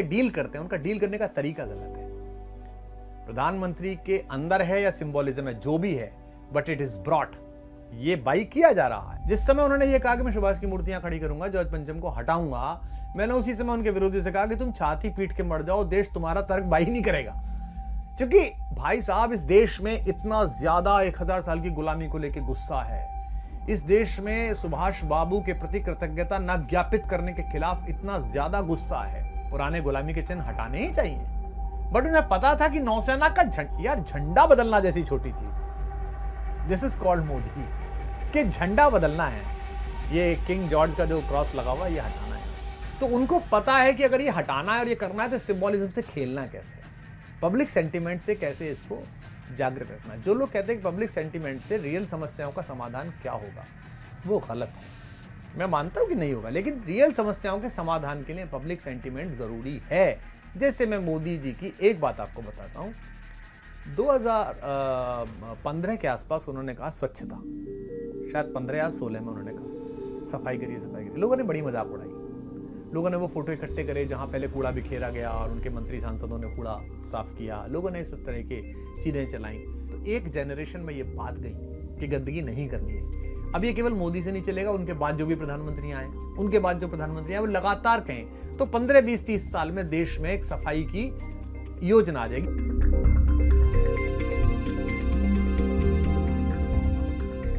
Deal करते हैं, उनका डील करने का तरीका गलत है। प्रधानमंत्री के अंदर है या सिंबोलिज्म है, जो भी है, बट इट इज ब्रॉट, ये बाई किया जा रहा है। जिस समय उन्होंने ये कहा कि मैं सुभाष की मूर्तियां खड़ी करूंगा, जॉर्ज पंचम को हटाऊंगा, मैंने उसी समय उनके विरोधियों से कहा कि तुम छाती पीट के मर जाओ, देश तुम्हारा तर्क बाई नहीं करेगा। क्योंकि भाई साहब, इस देश में इतना ज्यादा 1000 साल की गुलामी को लेकर गुस्सा है, इस देश में सुभाष बाबू के प्रति कृतज्ञता न ज्ञापित करने के खिलाफ इतना ज्यादा गुस्सा है। पुराने गुलामी के चिन्ह हटाने ही चाहिए, बट उन्हें पता था कि नौसेना का झंडा बदलना जैसी छोटी चीज, दिस इज कॉल्ड मोदी, कि झंडा बदलना है, ये किंग जॉर्ज का जो क्रॉस लगा हुआ ये हटाना है। तो उनको पता है कि अगर ये हटाना है और ये करना है तो सिंबोलिज्म से खेलना कैसे, पब्लिक सेंटिमेंट से कैसे इसको जागृत रखना। जो लोग कहते हैं कि पब्लिक सेंटिमेंट से रियल समस्याओं का समाधान क्या होगा, वो गलत है। मैं मानता हूं कि नहीं होगा, लेकिन रियल समस्याओं के समाधान के लिए पब्लिक सेंटिमेंट जरूरी है। जैसे मैं मोदी जी की एक बात आपको बताता हूं, 2015 के आसपास उन्होंने कहा स्वच्छता, शायद 15 या 16 में उन्होंने कहा सफाई करिए सफाई करिए। लोगों ने बड़ी मजाक उड़ाई, लोगों ने वो फोटो इकट्ठे करे जहां पहले कूड़ा बिखेरा गया और उनके मंत्री सांसदों ने कूड़ा साफ किया, लोगों ने इस तरह की चीजें चलाई। तो एक जनरेशन में ये बात गई कि गंदगी नहीं करनी है। अब ये केवल मोदी से नहीं चलेगा, उनके बाद जो भी प्रधानमंत्री आए, उनके बाद जो प्रधानमंत्री आए, वो लगातार कहें तो 15, 20, 30 साल में देश में एक सफाई की योजना आ जाएगी।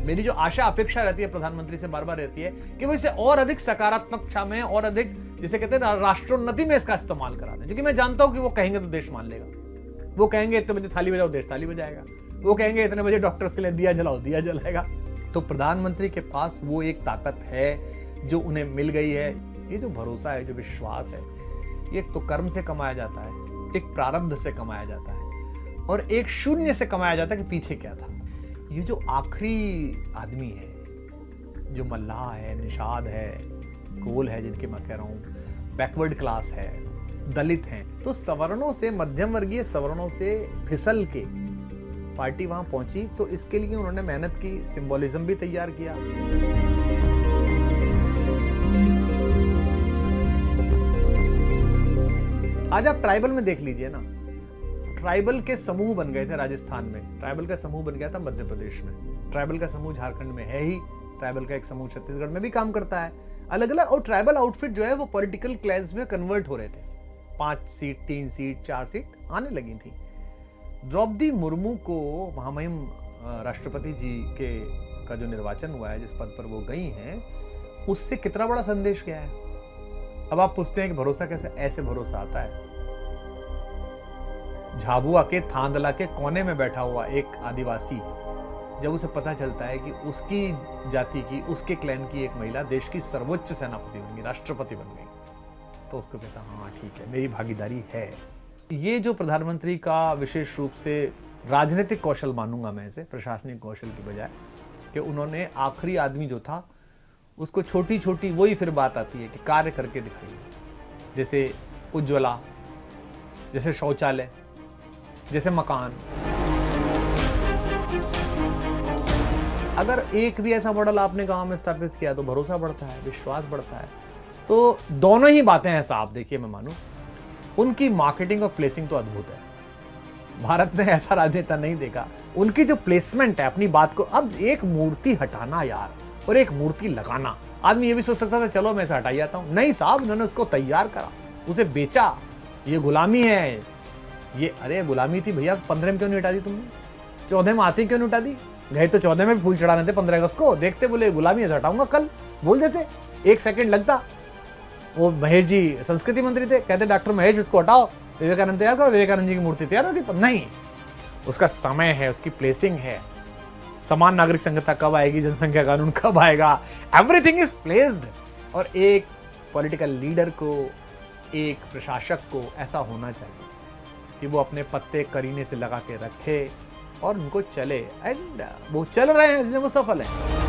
मेरी जो आशा अपेक्षा रहती है प्रधानमंत्री से बार बार रहती है कि वो इसे और अधिक सकारात्मकता में और अधिक, जिसे कहते हैं राष्ट्रोन्नति में इसका इस्तेमाल करा दें। क्योंकि मैं जानता हूं कि वो कहेंगे तो देश मान लेगा, वो कहेंगे इतने बजे थाली बजाओ, देश थाली बजाएगा, वो कहेंगे इतने बजे डॉक्टर्स के लिए दिया जलाओ, दिया जलाएगा। तो प्रधानमंत्री के पास वो एक ताकत है जो उन्हें मिल गई है। ये जो भरोसा है, जो विश्वास है, ये एक तो कर्म से कमाया जाता है, एक प्रारब्ध से कमाया जाता है, और एक शून्य से कमाया जाता है कि पीछे क्या था। ये जो आखिरी आदमी है, जो मल्लाह है, निषाद है, कोल है, जिनके मैं कह रहा हूं बैकवर्ड क्लास है, दलित हैं, तो सवर्णों से, मध्यम वर्गीय सवर्णों से फिसल के पार्टी वहां पहुंची। तो इसके लिए उन्होंने मेहनत की, सिंबोलिज्म भी तैयार किया। आज आप ट्राइबल में देख लीजिए ना, ट्राइबल के समूह बन गए थे राजस्थान में, ट्राइबल का समूह बन गया था मध्य प्रदेश में, ट्राइबल का समूह झारखंड में है ही, ट्राइबल का एक समूह छत्तीसगढ़ में भी काम करता है, अलग अलग। और ट्राइबल आउटफिट जो है वो पॉलिटिकल क्लैंस में कन्वर्ट हो रहे थे, 5 सीट, 3 सीट, 4 सीट आने लगी थी। द्रौपदी मुर्मू को महामहिम राष्ट्रपति जी का जो निर्वाचन हुआ है, जिस पद पर वो गई हैं, उससे कितना बड़ा संदेश गया है। अब आप पूछते हैं कि भरोसा कैसे, ऐसे भरोसा आता है। झाबुआ के थांदला के कोने में बैठा हुआ एक आदिवासी, जब उसे पता चलता है कि उसकी जाति की, उसके क्लैन की एक महिला देश की सर्वोच्च सेनापति बन गई, राष्ट्रपति बन गई, तो उसको कहता हाँ ठीक है, मेरी भागीदारी है। ये जो प्रधानमंत्री का विशेष रूप से राजनीतिक कौशल मानूंगा मैं इसे, प्रशासनिक कौशल की बजाय, कि उन्होंने आखिरी आदमी जो था उसको छोटी छोटी, वही फिर बात आती है कि कार्य करके दिखाइए, जैसे उज्ज्वला, जैसे शौचालय, जैसे मकान। अगर एक भी ऐसा मॉडल आपने गांव में स्थापित किया तो भरोसा बढ़ता है, विश्वास बढ़ता है। तो दोनों ही बातें हैं साहब, देखिए मैं मानूं, उनकी मार्केटिंग और प्लेसिंग तो अद्भुत है। भारत ने ऐसा राजनेता नहीं देखा। उनकी जो प्लेसमेंट है अपनी बात को, अब एक मूर्ति हटाना यार और एक मूर्ति लगाना, आदमी ये भी सोच सकता था चलो मैं इसे हटाई आता हूं, नहीं साहब, उन्होंने उसको तैयार करा, उसे बेचा। ये गुलामी है, ये अरे गुलामी थी भैया, 15 में क्यों नहीं हटा दी तुमने, 14 में आती क्यों नहीं हटा दी? गए तो 14 में भी फूल चढ़ाने थे 15 अगस्त को, देखते बोले गुलामी ऐसा हटाऊंगा कल, बोल देते, 1 सेकंड लगता। वो महेश जी संस्कृति मंत्री थे, कहते डॉक्टर महेश उसको हटाओ, विवेकानंद तैयार करो, विवेकानंद जी की मूर्ति तैयार होती, नहीं, उसका समय है, उसकी प्लेसिंग है। समान नागरिक संहिता कब आएगी, जनसंख्या कानून कब आएगा, एवरीथिंग इज प्लेस्ड। और एक पॉलिटिकल लीडर को, एक प्रशासक को ऐसा होना चाहिए कि वो अपने पत्ते करीने से लगा के रखे और उनको चले, एंड वो चल रहे हैं, इसलिए वो सफल है।